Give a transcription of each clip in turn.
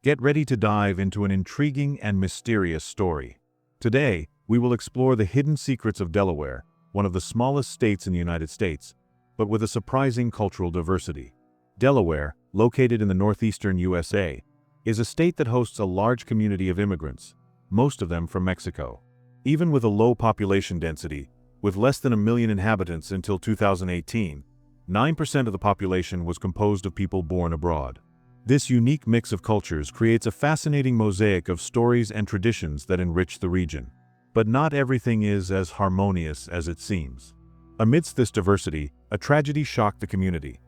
Get ready to dive into an intriguing and mysterious story. Today, we will explore the hidden secrets of Delaware, one of the smallest states in the United States, but with a surprising cultural diversity. Delaware, located in the northeastern USA, is a state that hosts a large community of immigrants, most of them from Mexico. Even with a low population density, with less than 1 million inhabitants until 2018, 9% of the population was composed of people born abroad. This unique mix of cultures creates a fascinating mosaic of stories and traditions that enrich the region. But not everything is as harmonious as it seems. Amidst this diversity, a tragedy shocked the community.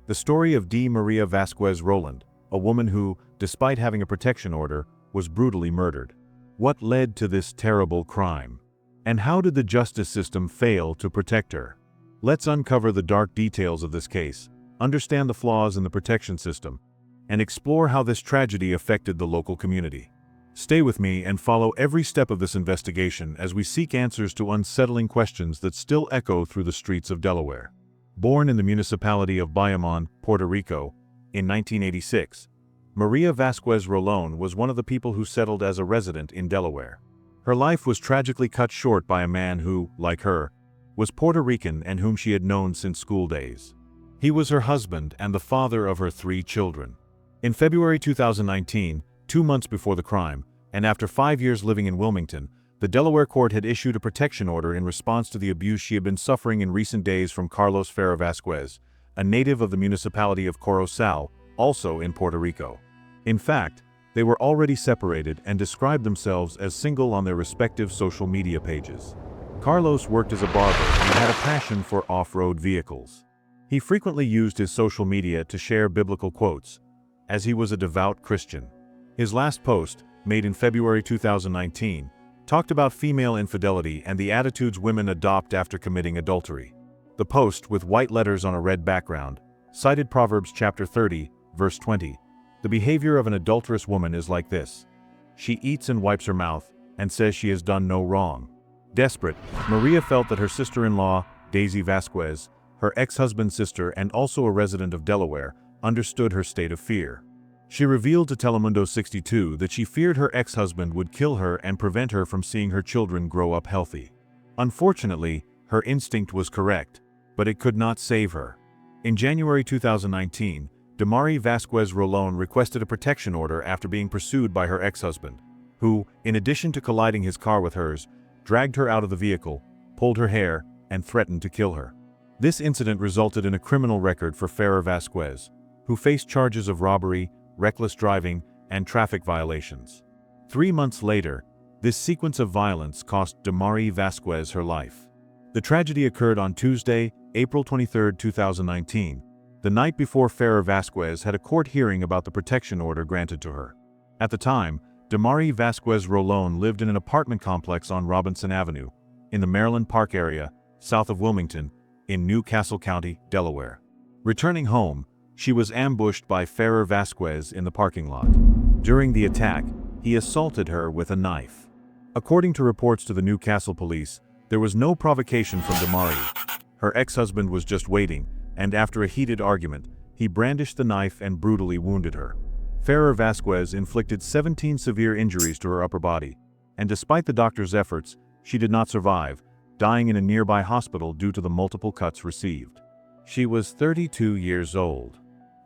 The story of Dimary Vazquez, a woman who, despite having a protection order, was brutally murdered. What led to this terrible crime? And how did the justice system fail to protect her? Let's uncover the dark details of this case, understand the flaws in the protection system, and explore how this tragedy affected the local community. Stay with me and follow every step of this investigation as we seek answers to unsettling questions that still echo through the streets of Delaware. Born in the municipality of Bayamon, Puerto Rico, in 1986, Maria Vazquez Rolón was one of the people who settled as a resident in Delaware. Her life was tragically cut short by a man who, like her, was Puerto Rican and whom she had known since school days. He was her husband and the father of her 3 children. In February 2019, 2 months before the crime, and after 5 years living in Wilmington, the Delaware court had issued a protection order in response to the abuse she had been suffering in recent days from Carlos Vazquez, a native of the municipality of Corozal, also in Puerto Rico. In fact, they were already separated and described themselves as single on their respective social media pages. Carlos worked as a barber and had a passion for off-road vehicles. He frequently used his social media to share biblical quotes, as he was a devout Christian. His last post, made in February 2019, talked about female infidelity and the attitudes women adopt after committing adultery. The post, with white letters on a red background, cited Proverbs chapter 30, verse 20. The behavior of an adulterous woman is like this. She eats and wipes her mouth, and says she has done no wrong. Desperate, Maria felt that her sister-in-law, Daisy Vazquez, her ex-husband's sister and also a resident of Delaware, understood her state of fear. She revealed to Telemundo 62 that she feared her ex-husband would kill her and prevent her from seeing her children grow up healthy. Unfortunately, her instinct was correct, but it could not save her. In January 2019, Dimary Vazquez Rolón requested a protection order after being pursued by her ex-husband, who, in addition to colliding his car with hers, dragged her out of the vehicle, pulled her hair, and threatened to kill her. This incident resulted in a criminal record for Vazquez, who faced charges of robbery, reckless driving, and traffic violations. 3 months later, this sequence of violence cost Dimary Vazquez her life. The tragedy occurred on Tuesday, April 23, 2019, the night before Vazquez had a court hearing about the protection order granted to her. At the time, Dimary Vazquez Rolón lived in an apartment complex on Robinson Avenue, in the Maryland Park area, south of Wilmington, in New Castle County, Delaware. Returning home, she was ambushed by Vazquez in the parking lot. During the attack, he assaulted her with a knife. According to reports to the New Castle police, there was no provocation from Dimary. Her ex-husband was just waiting, and after a heated argument, he brandished the knife and brutally wounded her. Vazquez inflicted 17 severe injuries to her upper body, and despite the doctor's efforts, she did not survive, dying in a nearby hospital due to the multiple cuts received. She was 32 years old.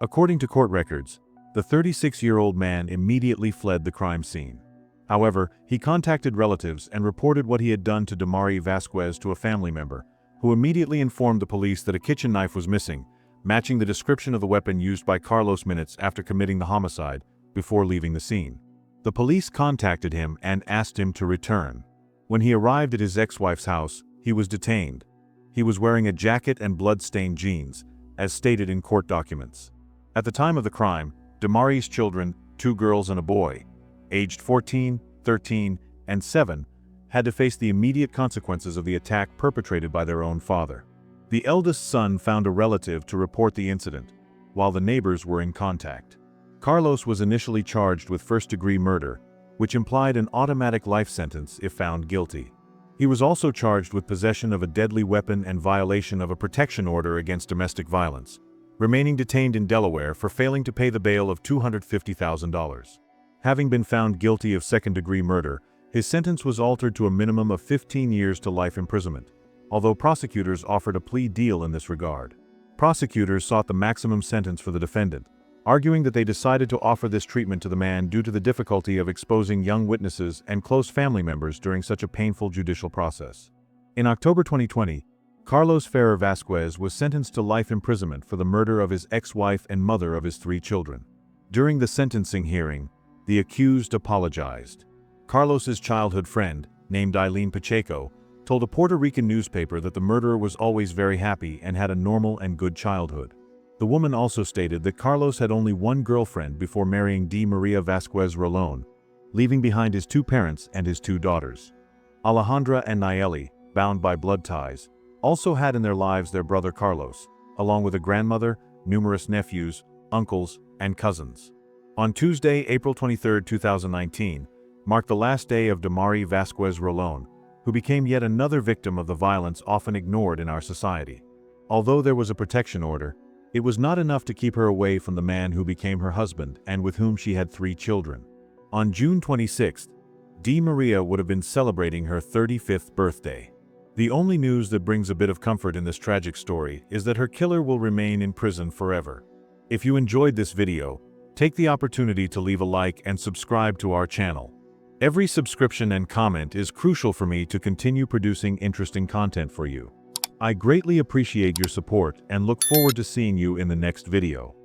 According to court records, the 36-year-old man immediately fled the crime scene. However, he contacted relatives and reported what he had done to Dimary Vazquez to a family member, who immediately informed the police that a kitchen knife was missing, matching the description of the weapon used by Carlos minutes after committing the homicide, before leaving the scene. The police contacted him and asked him to return. When he arrived at his ex-wife's house, he was detained. He was wearing a jacket and blood-stained jeans, as stated in court documents. At the time of the crime, Dimary's children, 2 girls and a boy, aged 14, 13, and 7, had to face the immediate consequences of the attack perpetrated by their own father. The eldest son found a relative to report the incident, while the neighbors were in contact. Carlos was initially charged with first-degree murder, which implied an automatic life sentence if found guilty. He was also charged with possession of a deadly weapon and violation of a protection order against domestic violence, remaining detained in Delaware for failing to pay the bail of $250,000. Having been found guilty of second-degree murder, his sentence was altered to a minimum of 15 years to life imprisonment, although prosecutors offered a plea deal in this regard. Prosecutors sought the maximum sentence for the defendant, arguing that they decided to offer this treatment to the man due to the difficulty of exposing young witnesses and close family members during such a painful judicial process. In October 2020, Carlos Ferrer Vazquez was sentenced to life imprisonment for the murder of his ex-wife and mother of his 3 children. During the sentencing hearing, the accused apologized. Carlos's childhood friend, named Eileen Pacheco, told a Puerto Rican newspaper that the murderer was always very happy and had a normal and good childhood. The woman also stated that Carlos had only one girlfriend before marrying Dimary Vazquez Rolón, leaving behind his 2 parents and his 2 daughters. Alejandra and Nayeli, bound by blood ties, also had in their lives their brother Carlos, along with a grandmother, numerous nephews, uncles, and cousins. On Tuesday, April 23, 2019, marked the last day of Dimary Vazquez Rolón, who became yet another victim of the violence often ignored in our society. Although there was a protection order, it was not enough to keep her away from the man who became her husband and with whom she had 3 children. On June 26th, Dimary would have been celebrating her 35th birthday. The only news that brings a bit of comfort in this tragic story is that her killer will remain in prison forever. If you enjoyed this video, take the opportunity to leave a like and subscribe to our channel. Every subscription and comment is crucial for me to continue producing interesting content for you. I greatly appreciate your support and look forward to seeing you in the next video.